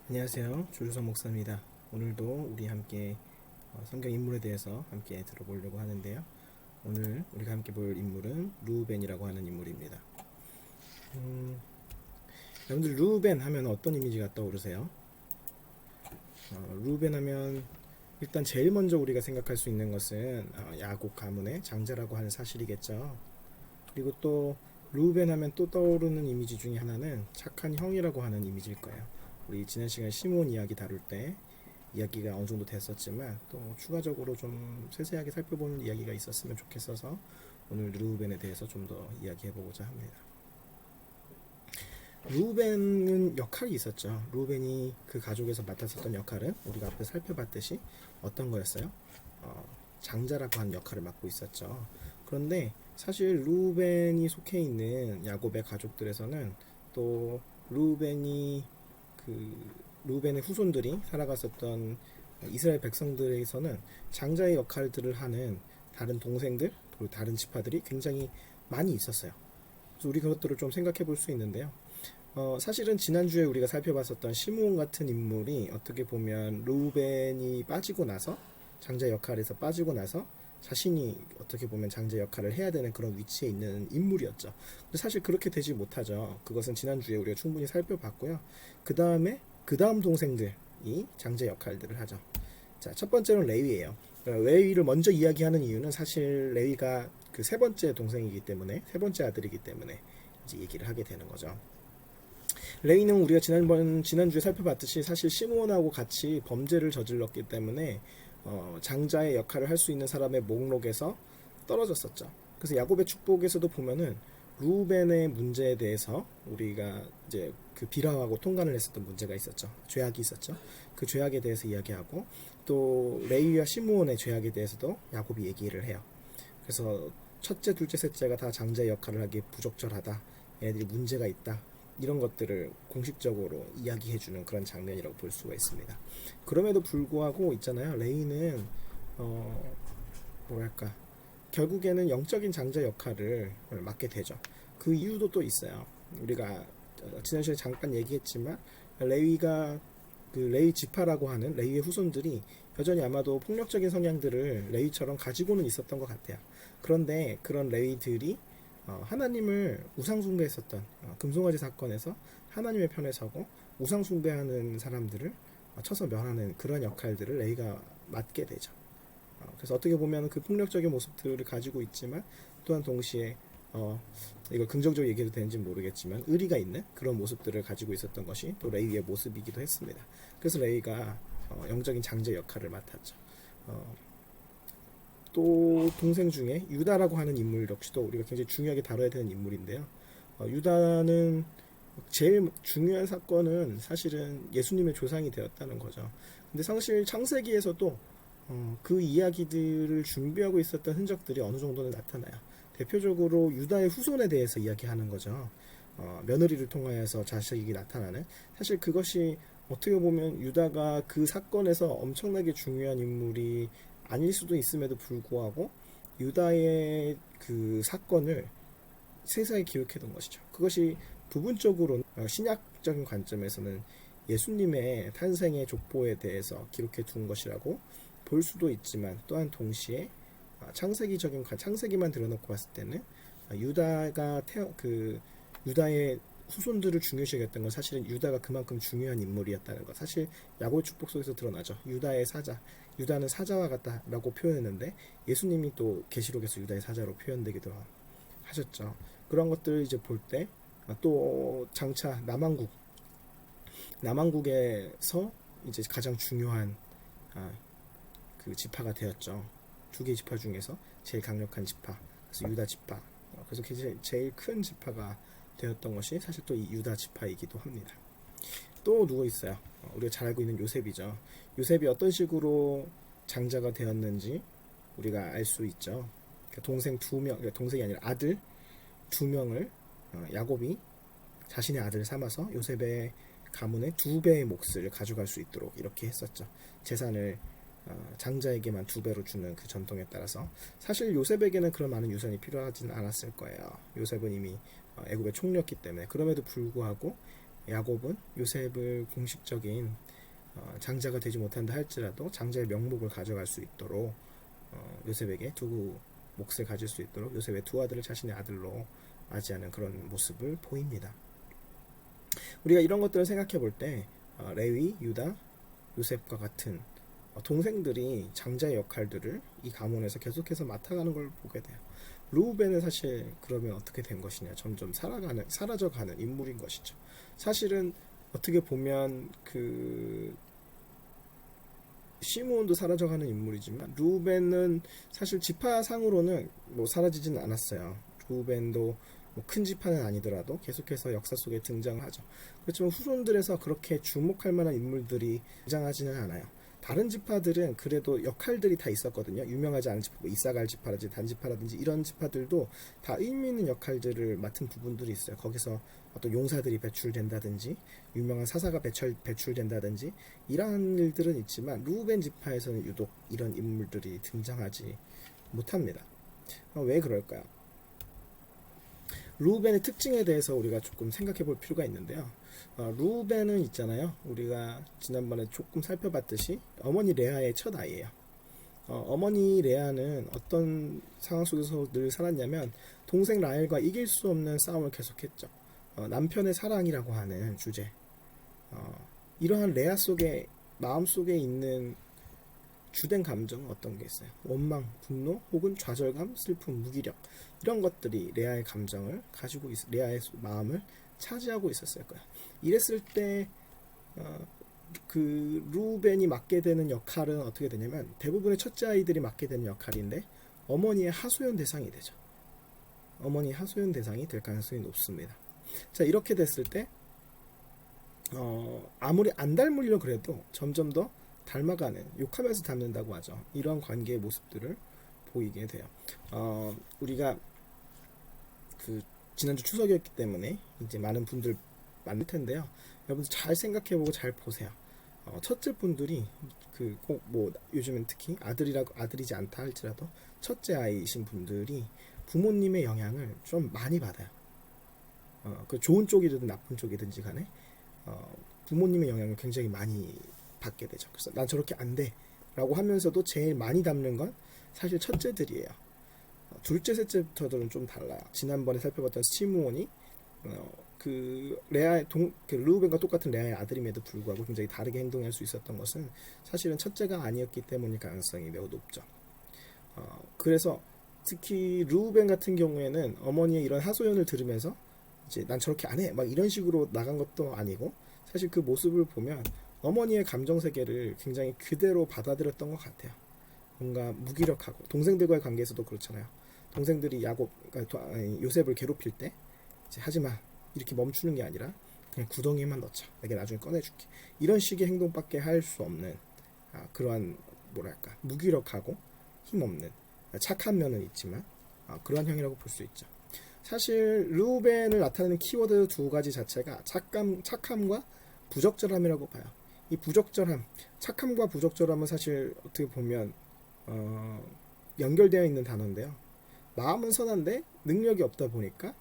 안녕하세요. 주루선 목사입니다. 오늘도 우리 함께 성경 인물에 대해서 함께 들어보려고 하는데요. 오늘 우리가 함께 볼 인물은 르우벤이라고 하는 인물입니다. 여러분들 르우벤 하면 어떤 이미지가 떠오르세요? 르우벤 하면 일단 제일 먼저 우리가 생각할 수 있는 것은 야곱 가문의 장자라고 하는 사실이겠죠. 그리고 또 르우벤 하면 또 떠오르는 이미지 중에 하나는 착한 형이라고 하는 이미지일 거예요. 우리 지난 시간 시므온 이야기 다룰 때 이야기가 어느 정도 됐었지만 또 추가적으로 좀 세세하게 살펴보는 이야기가 있었으면 좋겠어서 오늘 르우벤에 대해서 좀 더 이야기해보고자 합니다. 르우벤은 역할이 있었죠. 르우벤이 그 가족에서 맡았었던 역할은 우리가 앞에 살펴봤듯이 어떤 거였어요? 장자라고 하는 역할을 맡고 있었죠. 그런데 사실 르우벤이 속해 있는 야곱의 가족들에서는 또 르우벤이 르우벤의 후손들이 살아갔었던 이스라엘 백성들에서는 장자의 역할들을 하는 다른 동생들 그리고 다른 지파들이 굉장히 많이 있었어요. 그래서 우리 그것들을 좀 생각해 볼 수 있는데요. 사실은 지난주에 우리가 살펴봤었던 시므온 같은 인물이 어떻게 보면 르우벤이 빠지고 나서 장자 역할에서 빠지고 나서 자신이 어떻게 보면 장자 역할을 해야 되는 그런 위치에 있는 인물이었죠. 근데 사실 그렇게 되지 못하죠. 그것은 지난주에 우리가 충분히 살펴봤고요. 그 다음 동생들이 장자 역할들을 하죠. 자, 첫 번째는 레위예요. 레위를 먼저 이야기하는 이유는 사실 레위가 그 세 번째 동생이기 때문에 세 번째 아들이기 때문에 이제 얘기를 하게 되는 거죠. 레위는 우리가 지난주에 살펴봤듯이 사실 시므온하고 같이 범죄를 저질렀기 때문에 장자의 역할을 할 수 있는 사람의 목록에서 떨어졌었죠. 그래서 야곱의 축복에서도 보면은 루벤의 문제에 대해서 우리가 이제 그 비라하고 통관을 했었던 문제가 있었죠. 죄악이 있었죠. 그 죄악에 대해서 이야기하고 또 레위와 시므온의 죄악에 대해서도 야곱이 얘기를 해요. 그래서 첫째, 둘째, 셋째가 다 장자의 역할을 하기에 부적절하다. 얘네들이 문제가 있다. 이런 것들을 공식적으로 이야기해주는 그런 장면이라고 볼 수가 있습니다. 그럼에도 불구하고 있잖아요. 레이는 뭐랄까 결국에는 영적인 장자 역할을 맡게 되죠. 그 이유도 또 있어요. 우리가 지난 시간에 잠깐 얘기했지만 레위가 그 레위 지파라고 하는 레위의 후손들이 여전히 아마도 폭력적인 성향들을 레위처럼 가지고는 있었던 것 같아요. 그런데 그런 레위들이 하나님을 우상숭배했었던 금송아지 사건에서 하나님의 편에 서고 우상숭배하는 사람들을 쳐서 멸하는 그런 역할들을 레위가 맡게 되죠. 그래서 어떻게 보면 그 폭력적인 모습들을 가지고 있지만 또한 동시에 이거 긍정적으로 얘기해도 되는지 모르겠지만 의리가 있는 그런 모습들을 가지고 있었던 것이 또 레위의 모습이기도 했습니다. 그래서 레위가 영적인 장제 역할을 맡았죠. 또 동생 중에 유다라고 하는 인물 역시도 우리가 굉장히 중요하게 다뤄야 되는 인물인데요. 유다는 제일 중요한 사건은 사실은 예수님의 조상이 되었다는 거죠. 근데 사실 창세기에서도 그 이야기들을 준비하고 있었던 흔적들이 어느 정도는 나타나요. 대표적으로 유다의 후손에 대해서 이야기하는 거죠. 며느리를 통하여서 자식이 나타나는 사실 그것이 어떻게 보면 유다가 그 사건에서 엄청나게 중요한 인물이 아닐 수도 있음에도 불구하고 유다의 그 사건을 세세하게 기록해 둔 것이죠. 그것이 부분적으로 신약적인 관점에서는 예수님의 탄생의 족보에 대해서 기록해 둔 것이라고 볼 수도 있지만 또한 동시에 창세기만 들여놓고 봤을 때는 유다의 후손들을 중요시 여겼던 건 사실은 유다가 그만큼 중요한 인물이었다는 것. 사실 야곱의 축복 속에서 드러나죠. 유다의 사자, 유다는 사자와 같다라고 표현했는데 예수님이 또 계시록에서 유다의 사자로 표현되기도 하셨죠. 그런 것들 이제 볼 때 또 장차 남왕국에서 이제 가장 중요한 그 지파가 되었죠. 두 개의 지파 중에서 제일 강력한 지파, 그래서 유다 지파. 그래서 제일 큰 지파가 되었던 것이 사실 또 이 유다 지파이기도 합니다. 또 누구 있어요? 우리가 잘 알고 있는 요셉이죠. 요셉이 어떤 식으로 장자가 되었는지 우리가 알 수 있죠. 동생 두 명, 동생이 아니라 아들 두 명을 야곱이 자신의 아들을 삼아서 요셉의 가문의 2배의 몫을 가져갈 수 있도록 이렇게 했었죠. 재산을 장자에게만 2배로 주는 그 전통에 따라서 사실 요셉에게는 그런 많은 유산이 필요하진 않았을 거예요. 요셉은 이미 애굽에 총리였기 때문에. 그럼에도 불구하고 야곱은 요셉을 공식적인 장자가 되지 못한다 할지라도 장자의 명목을 가져갈 수 있도록 요셉에게 두 몫을 가질 수 있도록 요셉의 두 아들을 자신의 아들로 맞이하는 그런 모습을 보입니다. 우리가 이런 것들을 생각해 볼 때 레위, 유다, 요셉과 같은 동생들이 장자의 역할들을 이 가문에서 계속해서 맡아가는 걸 보게 돼요. 르우벤은 사실 그러면 어떻게 된 것이냐, 점점 사라져가는 인물인 것이죠. 사실은 어떻게 보면 그 시므온도 사라져가는 인물이지만 르우벤은 사실 지파상으로는 뭐 사라지지는 않았어요. 르우벤도 뭐큰 지파는 아니더라도 계속해서 역사 속에 등장하죠. 그렇지만 후손들에서 그렇게 주목할 만한 인물들이 등장하지는 않아요. 다른 지파들은 그래도 역할들이 다 있었거든요. 유명하지 않은 지파, 뭐 이사갈 지파라든지 단지파라든지 이런 지파들도 다 의미 있는 역할들을 맡은 부분들이 있어요. 거기서 어떤 용사들이 배출된다든지 유명한 사사가 배출된다든지 이러한 일들은 있지만 루벤 지파에서는 유독 이런 인물들이 등장하지 못합니다. 왜 그럴까요? 루벤의 특징에 대해서 우리가 조금 생각해 볼 필요가 있는데요. 루벤은 있잖아요. 우리가 지난번에 조금 살펴봤듯이 어머니 레아의 첫 아이예요. 어머니 레아는 어떤 상황 속에서 늘 살았냐면 동생 라헬과 이길 수 없는 싸움을 계속했죠. 남편의 사랑이라고 하는 주제. 이러한 레아 속에 마음 속에 있는 주된 감정은 어떤 게 있어요? 원망, 분노, 혹은 좌절감, 슬픔, 무기력 이런 것들이 레아의 감정을 가지고 레아의 마음을 차지하고 있었을 거야. 이랬을 때 그 루벤이 맡게 되는 역할은 어떻게 되냐면 대부분의 첫째 아이들이 맡게 되는 역할인데 어머니의 하소연 대상이 되죠. 어머니 하소연 대상이 될 가능성이 높습니다. 자, 이렇게 됐을 때 아무리 안 닮으려 그래도 점점 더 닮아가는, 욕하면서 닮는다고 하죠. 이런 관계의 모습들을 보이게 돼요. 우리가 그 지난주 추석이었기 때문에 이제 많은 분들 많을 텐데요. 여러분들 잘 생각해보고 잘 보세요. 첫째 분들이 그 꼭 뭐 요즘엔 특히 아들이지 않다 할지라도 첫째 아이이신 분들이 부모님의 영향을 좀 많이 받아요. 그 좋은 쪽이든 나쁜 쪽이든지 간에 부모님의 영향을 굉장히 많이 받게 되죠. 그래서 난 저렇게 안 돼 라고 하면서도 제일 많이 담는 건 사실 첫째들이에요. 둘째, 셋째부터는 좀 달라요. 지난번에 살펴봤던 시므온이 그 루벤과 똑같은 레아의 아들임에도 불구하고 굉장히 다르게 행동할 수 있었던 것은 사실은 첫째가 아니었기 때문일 가능성이 매우 높죠. 그래서 특히 루벤 같은 경우에는 어머니의 이런 하소연을 들으면서 이제 난 저렇게 안 해 막 이런 식으로 나간 것도 아니고 사실 그 모습을 보면 어머니의 감정 세계를 굉장히 그대로 받아들였던 것 같아요. 뭔가 무기력하고 동생들과의 관계에서도 그렇잖아요. 동생들이 요셉을 괴롭힐 때 이제 하지마 이렇게 멈추는 게 아니라 그냥 구덩이만 넣자, 내가 나중에 꺼내줄게, 이런 식의 행동밖에 할 수 없는 그러한 뭐랄까 무기력하고 힘없는 착한 면은 있지만 그러한 형이라고 볼 수 있죠. 사실 루벤을 나타내는 키워드 두 가지 자체가 착함과 부적절함이라고 봐요. 이 부적절함, 착함과 부적절함은 사실 어떻게 보면 연결되어 있는 단어인데요. 마음은 선한데 능력이 없다 보니까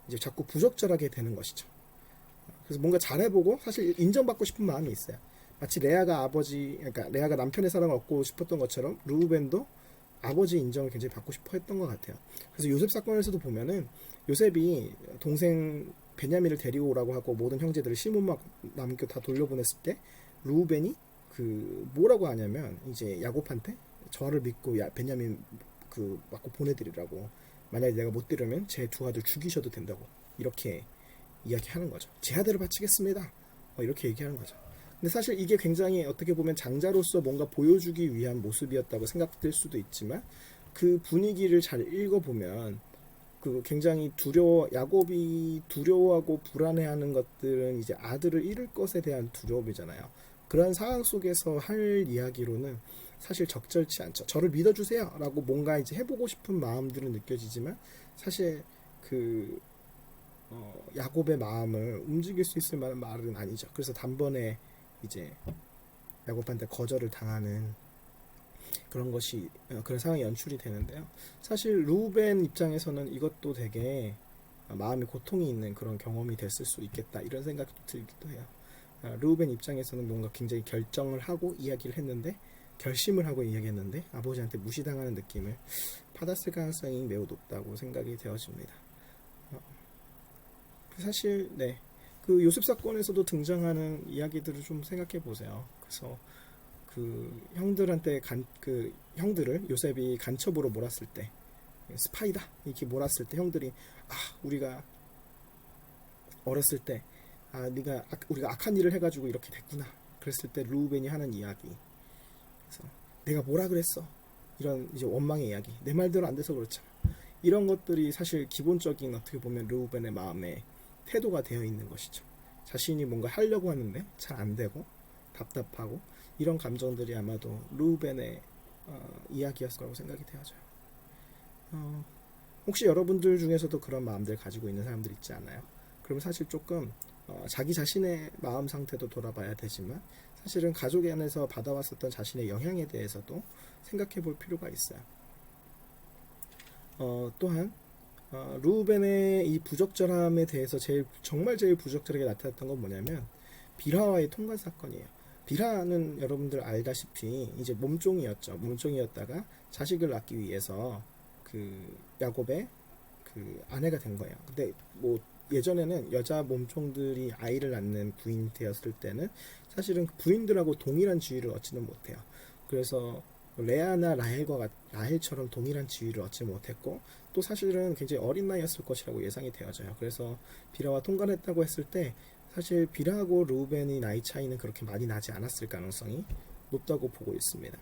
이제 자꾸 부적절하게 되는 것이죠. 그래서 뭔가 잘해보고 사실 인정받고 싶은 마음이 있어요. 마치 그러니까 레아가 남편의 사랑을 얻고 싶었던 것처럼 루벤도 아버지 인정을 굉장히 받고 싶어 했던 것 같아요. 그래서 요셉 사건에서도 보면은 요셉이 동생 베냐민을 데리고 오라고 하고 모든 형제들을 시몬만 남겨 다 돌려보냈을 때 루벤이 그 뭐라고 하냐면 이제 야곱한테 저를 믿고 베냐민 그 맞고 보내드리라고, 만약에 내가 못 데려면 제 두 아들 죽이셔도 된다고 이렇게 이야기하는 거죠. 제 아들을 바치겠습니다. 이렇게 얘기하는 거죠. 근데 사실 이게 굉장히 어떻게 보면 장자로서 뭔가 보여주기 위한 모습이었다고 생각될 수도 있지만 그 분위기를 잘 읽어보면 그 굉장히 야곱이 두려워하고 불안해하는 것들은 이제 아들을 잃을 것에 대한 두려움이잖아요. 그런 상황 속에서 할 이야기로는 사실 적절치 않죠. 저를 믿어주세요 라고 뭔가 이제 해보고 싶은 마음들은 느껴지지만 사실 그 야곱의 마음을 움직일 수 있을 만한 말은 아니죠. 그래서 단번에 이제 야곱한테 거절을 당하는 그런 상황이 연출이 되는데요. 사실 루벤 입장에서는 이것도 되게 마음의 고통이 있는 그런 경험이 됐을 수 있겠다 이런 생각도 들기도 해요. 르우벤 입장에서는 뭔가 굉장히 결정을 하고 이야기를 했는데 결심을 하고 이야기했는데 아버지한테 무시당하는 느낌을 받았을 가능성이 매우 높다고 생각이 되어집니다. 사실 그 요셉 사건에서도 등장하는 이야기들을 좀 생각해 보세요. 그래서 그 형들한테 그 형들을 요셉이 간첩으로 몰았을 때 스파이다 이렇게 몰았을 때 형들이 우리가 어렸을 때 우리가 악한 일을 해가지고 이렇게 됐구나 그랬을 때 르우벤이 하는 이야기, 그래서 내가 뭐라 그랬어 이런 이제 원망의 이야기, 내 말대로 안 돼서 그렇잖아, 이런 것들이 사실 기본적인 어떻게 보면 르우벤의 마음에 태도가 되어 있는 것이죠. 자신이 뭔가 하려고 하는데 잘 안 되고 답답하고 이런 감정들이 아마도 르우벤의 이야기였을 거라고 생각이 되어져요. 혹시 여러분들 중에서도 그런 마음들 가지고 있는 사람들 있지 않아요? 그럼 사실 조금 자기 자신의 마음 상태도 돌아봐야 되지만 사실은 가족 안에서 받아왔었던 자신의 영향에 대해서도 생각해 볼 필요가 있어요. 또한 르우벤의 이 부적절함에 대해서 정말 제일 부적절하게 나타났던 건 뭐냐면 빌하와의 통관 사건이에요. 빌하는 여러분들 알다시피 이제 몸종이었죠. 몸종이었다가 자식을 낳기 위해서 그 야곱의 그 아내가 된 거예요. 근데 뭐 예전에는 여자 몸종들이 아이를 낳는 부인 되었을 때는 사실은 부인들하고 동일한 지위를 얻지는 못해요. 그래서 레아나 라헬처럼 동일한 지위를 얻지 못했고 또 사실은 굉장히 어린 나이였을 것이라고 예상이 되어져요. 그래서 빌하와 통관했다고 했을 때 사실 빌하하고 르우벤이 나이 차이는 그렇게 많이 나지 않았을 가능성이 높다고 보고 있습니다.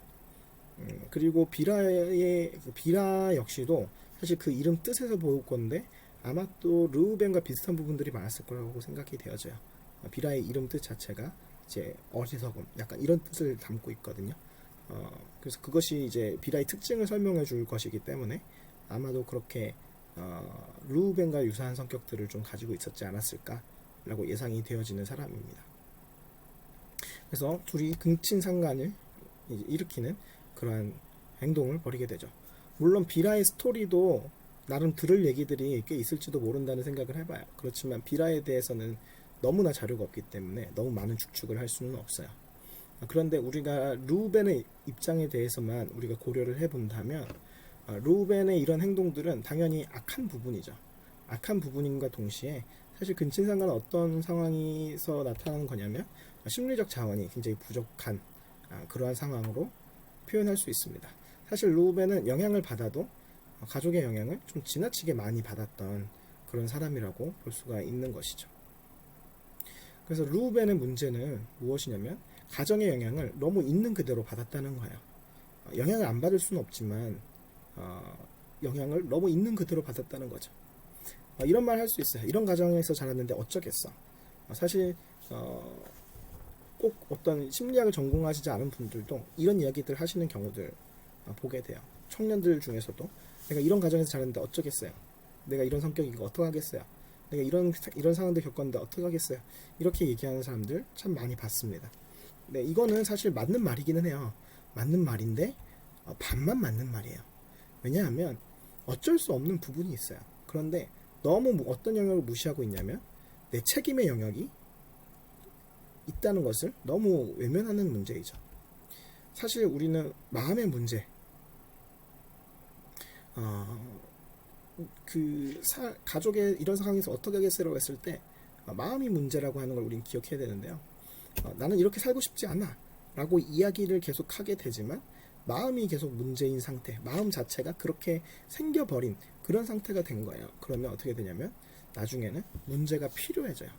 그리고 빌하 역시도 사실 그 이름 뜻에서 볼 건데 아마 또 르우벤과 비슷한 부분들이 많았을 거라고 생각이 되어져요. 빌하의 이름 뜻 자체가 이제 어리석음, 약간 이런 뜻을 담고 있거든요. 그래서 그것이 이제 빌하의 특징을 설명해 줄 것이기 때문에 아마도 그렇게 르우벤과 유사한 성격들을 좀 가지고 있었지 않았을까라고 예상이 되어지는 사람입니다. 그래서 둘이 근친상간을 일으키는 그러한 행동을 벌이게 되죠. 물론 빌하의 스토리도 나름 들을 얘기들이 꽤 있을지도 모른다는 생각을 해봐요. 그렇지만 빌하에 대해서는 너무나 자료가 없기 때문에 너무 많은 추측을 할 수는 없어요. 그런데 우리가 르우벤의 입장에 대해서만 우리가 고려를 해본다면 르우벤의 이런 행동들은 당연히 악한 부분이죠. 악한 부분인과 동시에 사실 근친상간은 어떤 상황에서 나타나는 거냐면 심리적 자원이 굉장히 부족한 그러한 상황으로 표현할 수 있습니다. 사실 르우벤은 영향을 받아도 가족의 영향을 좀 지나치게 많이 받았던 그런 사람이라고 볼 수가 있는 것이죠. 그래서 르우벤의 문제는 무엇이냐면 가정의 영향을 너무 있는 그대로 받았다는 거예요. 영향을 안 받을 수는 없지만 영향을 너무 있는 그대로 받았다는 거죠. 이런 말 할 수 있어요. 이런 가정에서 자랐는데 어쩌겠어. 사실 꼭 어떤 심리학을 전공하시지 않은 분들도 이런 이야기들 하시는 경우들 보게 돼요. 청년들 중에서도 내가 이런 가정에서 자랐는데 어쩌겠어요. 내가 이런 성격이고 어떡하겠어요. 내가 이런 상황들 겪었는데 어떡하겠어요. 이렇게 얘기하는 사람들 참 많이 봤습니다. 네, 이거는 사실 맞는 말이기는 해요. 맞는 말인데 반만 맞는 말이에요. 왜냐하면 어쩔 수 없는 부분이 있어요. 그런데 너무 어떤 영역을 무시하고 있냐면 내 책임의 영역이 있다는 것을 너무 외면하는 문제이죠. 사실 우리는 마음의 문제, 가족의 이런 상황에서 어떻게 하겠어라고 했을 때 마음이 문제라고 하는 걸 우리는 기억해야 되는데요. 나는 이렇게 살고 싶지 않아 라고 이야기를 계속 하게 되지만 마음이 계속 문제인 상태, 마음 자체가 그렇게 생겨버린 그런 상태가 된 거예요. 그러면 어떻게 되냐면 나중에는 문제가 필요해져요.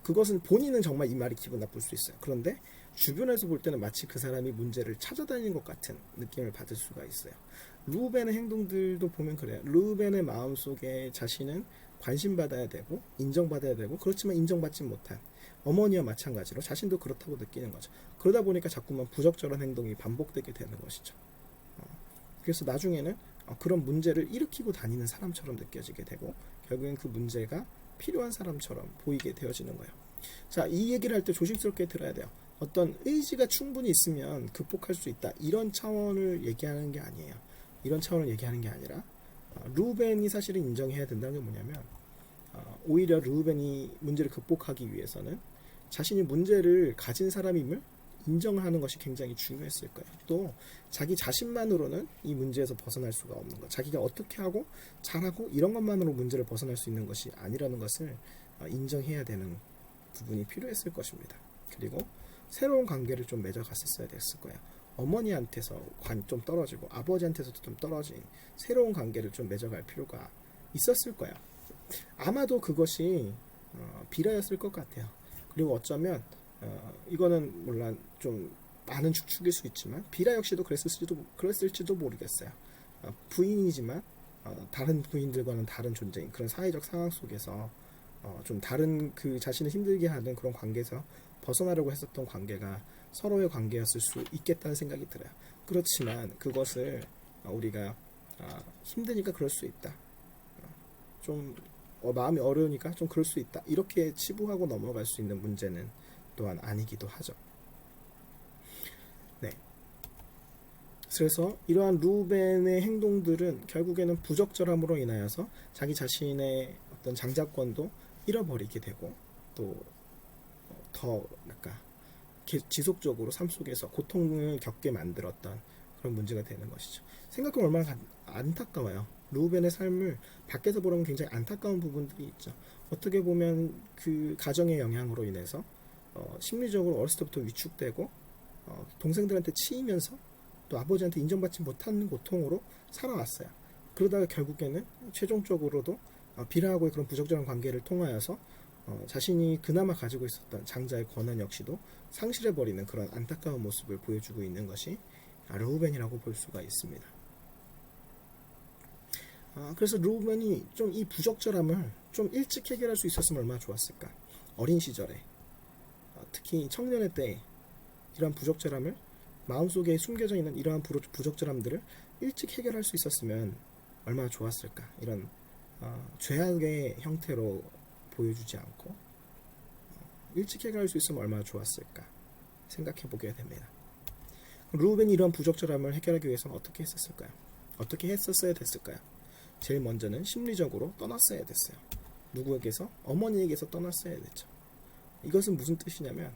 그것은 본인은 정말 이 말이 기분 나쁠 수 있어요. 그런데 주변에서 볼 때는 마치 그 사람이 문제를 찾아다니는 것 같은 느낌을 받을 수가 있어요. 르우벤의 행동들도 보면 그래요. 르우벤의 마음속에 자신은 관심받아야 되고 인정받아야 되고 그렇지만 인정받지 못한 어머니와 마찬가지로 자신도 그렇다고 느끼는 거죠. 그러다 보니까 자꾸만 부적절한 행동이 반복되게 되는 것이죠. 그래서 나중에는 그런 문제를 일으키고 다니는 사람처럼 느껴지게 되고 결국엔 그 문제가 필요한 사람처럼 보이게 되어지는 거예요. 자, 이 얘기를 할 때 조심스럽게 들어야 돼요. 어떤 의지가 충분히 있으면 극복할 수 있다. 이런 차원을 얘기하는 게 아니에요. 이런 차원을 얘기하는 게 아니라 르우벤이 사실은 인정해야 된다는 게 뭐냐면 오히려 르우벤이 문제를 극복하기 위해서는 자신이 문제를 가진 사람임을 인정을 하는 것이 굉장히 중요했을 거예요. 또 자기 자신만으로는 이 문제에서 벗어날 수가 없는 것, 자기가 어떻게 하고 잘하고 이런 것만으로 문제를 벗어날 수 있는 것이 아니라는 것을 인정해야 되는 부분이 필요했을 것입니다. 그리고 새로운 관계를 좀 맺어갔었어야 됐을 거예요. 어머니한테서 좀 떨어지고 아버지한테서도 좀 떨어진 새로운 관계를 좀 맺어갈 필요가 있었을 거예요. 아마도 그것이 비라였을 것 같아요. 그리고 어쩌면 이거는 물론 좀 많은 추측일 수 있지만 비라 역시도 그랬을지도 모르겠어요. 부인이지만 다른 부인들과는 다른 존재인 그런 사회적 상황 속에서 좀 다른 그 자신을 힘들게 하는 그런 관계에서 벗어나려고 했었던 관계가 서로의 관계였을 수 있겠다는 생각이 들어요. 그렇지만 그것을 우리가 힘드니까 그럴 수 있다. 좀 마음이 어려우니까 좀 그럴 수 있다. 이렇게 치부하고 넘어갈 수 있는 문제는 또한 아니기도 하죠. 네. 그래서 이러한 루벤의 행동들은 결국에는 부적절함으로 인하여서 자기 자신의 어떤 장자권도 잃어버리게 되고 또 더 지속적으로 삶 속에서 고통을 겪게 만들었던 그런 문제가 되는 것이죠. 생각해보면 얼마나 안타까워요. 루벤의 삶을 밖에서 보면 굉장히 안타까운 부분들이 있죠. 어떻게 보면 그 가정의 영향으로 인해서 심리적으로 어렸을 때부터 위축되고 동생들한테 치이면서 또 아버지한테 인정받지 못하는 고통으로 살아왔어요. 그러다가 결국에는 최종적으로도 비라하고의 그런 부적절한 관계를 통하여서 자신이 그나마 가지고 있었던 장자의 권한 역시도 상실해버리는 그런 안타까운 모습을 보여주고 있는 것이 르우벤이라고 볼 수가 있습니다. 그래서 르우벤이 좀 이 부적절함을 좀 일찍 해결할 수 있었으면 얼마나 좋았을까. 어린 시절에 특히 청년의 때에 이러한 부적절함을 마음속에 숨겨져 있는 이러한 부적절함들을 일찍 해결할 수 있었으면 얼마나 좋았을까. 이런 죄악의 형태로 보여주지 않고 일찍 해결할 수 있으면 얼마나 좋았을까 생각해 보게 됩니다. 르우벤이 이런 부적절함을 해결하기 위해서는 어떻게 했었을까요? 어떻게 했었어야 됐을까요? 제일 먼저는 심리적으로 떠났어야 됐어요. 누구에게서? 어머니에게서 떠났어야 됐죠. 이것은 무슨 뜻이냐면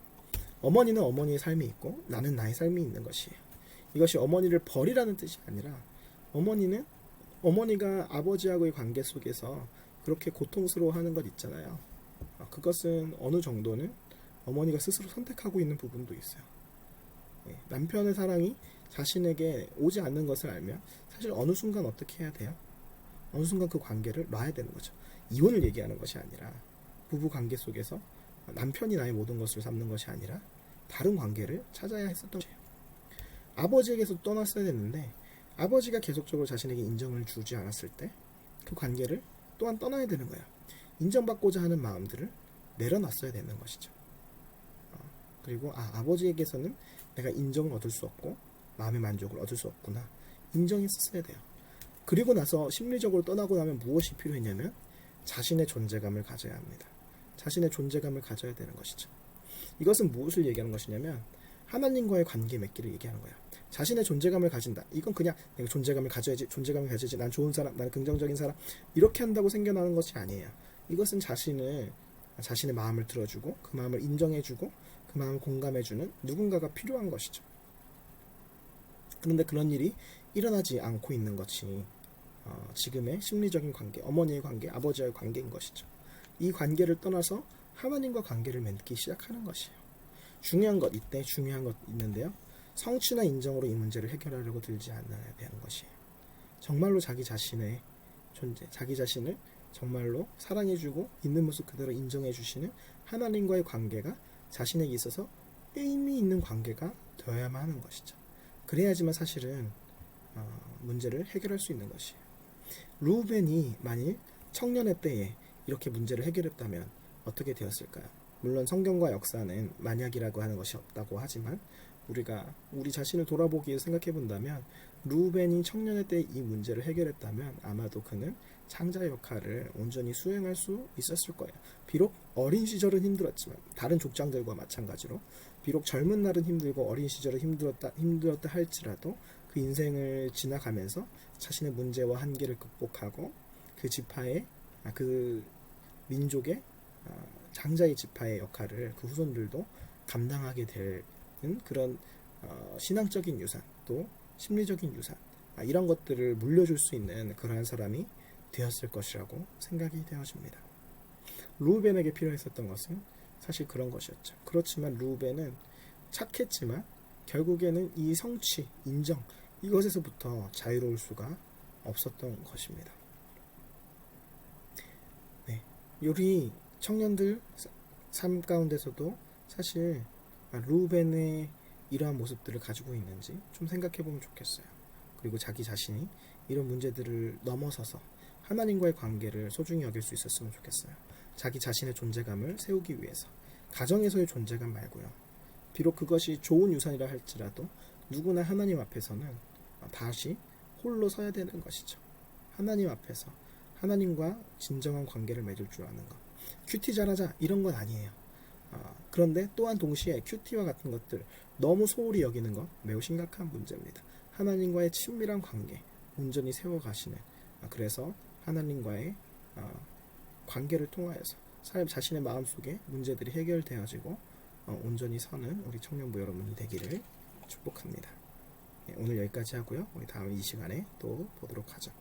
어머니는 어머니의 삶이 있고 나는 나의 삶이 있는 것이에요. 이것이 어머니를 버리라는 뜻이 아니라 어머니는 어머니가 아버지하고의 관계 속에서 그렇게 고통스러워하는 것 있잖아요. 그것은 어느 정도는 어머니가 스스로 선택하고 있는 부분도 있어요. 남편의 사랑이 자신에게 오지 않는 것을 알면 사실 어느 순간 어떻게 해야 돼요? 어느 순간 그 관계를 놔야 되는 거죠. 이혼을 얘기하는 것이 아니라 부부 관계 속에서 남편이 나의 모든 것을 삼는 것이 아니라 다른 관계를 찾아야 했었던 거예요. 아버지에게서 떠났어야 됐는데 아버지가 계속적으로 자신에게 인정을 주지 않았을 때 그 관계를 또한 떠나야 되는 거예요. 인정받고자 하는 마음들을 내려놨어야 되는 것이죠. 그리고 아버지에게서는 내가 인정을 얻을 수 없고 마음의 만족을 얻을 수 없구나. 인정했었어야 돼요. 그리고 나서 심리적으로 떠나고 나면 무엇이 필요했냐면 자신의 존재감을 가져야 합니다. 자신의 존재감을 가져야 되는 것이죠. 이것은 무엇을 얘기하는 것이냐면 하나님과의 관계 맺기를 얘기하는 거예요. 자신의 존재감을 가진다. 이건 그냥 내가 존재감을 가져야지, 난 좋은 사람, 난 긍정적인 사람 이렇게 한다고 생겨나는 것이 아니에요. 이것은 자신의 마음을 들어주고 그 마음을 인정해주고 그 마음을 공감해주는 누군가가 필요한 것이죠. 그런데 그런 일이 일어나지 않고 있는 것이 지금의 심리적인 관계, 어머니의 관계, 아버지와의 관계인 것이죠. 이 관계를 떠나서 하나님과 관계를 맺기 시작하는 것이에요. 이때 중요한 것 있는데요. 성취나 인정으로 이 문제를 해결하려고 들지 않아야 되는 것이에요. 정말로 자기 자신의 존재, 자기 자신을 정말로 사랑해주고 있는 모습 그대로 인정해주시는 하나님과의 관계가 자신에게 있어서 의미 있는 관계가 되어야만 하는 것이죠. 그래야지만 사실은 문제를 해결할 수 있는 것이에요. 르우벤이 만일 청년의 때에 이렇게 문제를 해결했다면 어떻게 되었을까요? 물론 성경과 역사는 만약이라고 하는 것이 없다고 하지만 우리가 우리 자신을 돌아보기에 생각해 본다면 르우벤이 청년의 때 이 문제를 해결했다면 아마도 그는 장자 역할을 온전히 수행할 수 있었을 거예요. 비록 어린 시절은 힘들었지만 다른 족장들과 마찬가지로 비록 젊은 날은 힘들고 어린 시절은 힘들었다 할지라도 그 인생을 지나가면서 자신의 문제와 한계를 극복하고 그 지파의 그 민족의 장자의 지파의 역할을 그 후손들도 감당하게 되는 그런 신앙적인 유산, 또 심리적인 유산, 이런 것들을 물려줄 수 있는 그러한 사람이 되었을 것이라고 생각이 되어집니다. 르우벤에게 필요했었던 것은 사실 그런 것이었죠. 그렇지만 르우벤은 착했지만 결국에는 이 성취, 인정, 이것에서부터 자유로울 수가 없었던 것입니다. 네, 우리 청년들 삶 가운데서도 사실 르우벤의 이러한 모습들을 가지고 있는지 좀 생각해 보면 좋겠어요. 그리고 자기 자신이 이런 문제들을 넘어서서 하나님과의 관계를 소중히 여길 수 있었으면 좋겠어요. 자기 자신의 존재감을 세우기 위해서. 가정에서의 존재감 말고요. 비록 그것이 좋은 유산이라 할지라도 누구나 하나님 앞에서는 다시 홀로 서야 되는 것이죠. 하나님 앞에서 하나님과 진정한 관계를 맺을 줄 아는 것. 큐티 잘하자 이런 건 아니에요. 그런데 또한 동시에 큐티와 같은 것들 너무 소홀히 여기는 것 매우 심각한 문제입니다. 하나님과의 친밀한 관계 온전히 세워가시는, 그래서 하나님과의 관계를 통하여서 사람 자신의 마음속에 문제들이 해결되어지고 온전히 서는 우리 청년부 여러분이 되기를 축복합니다. 네, 오늘 여기까지 하고요. 우리 다음 이 시간에 또 보도록 하죠.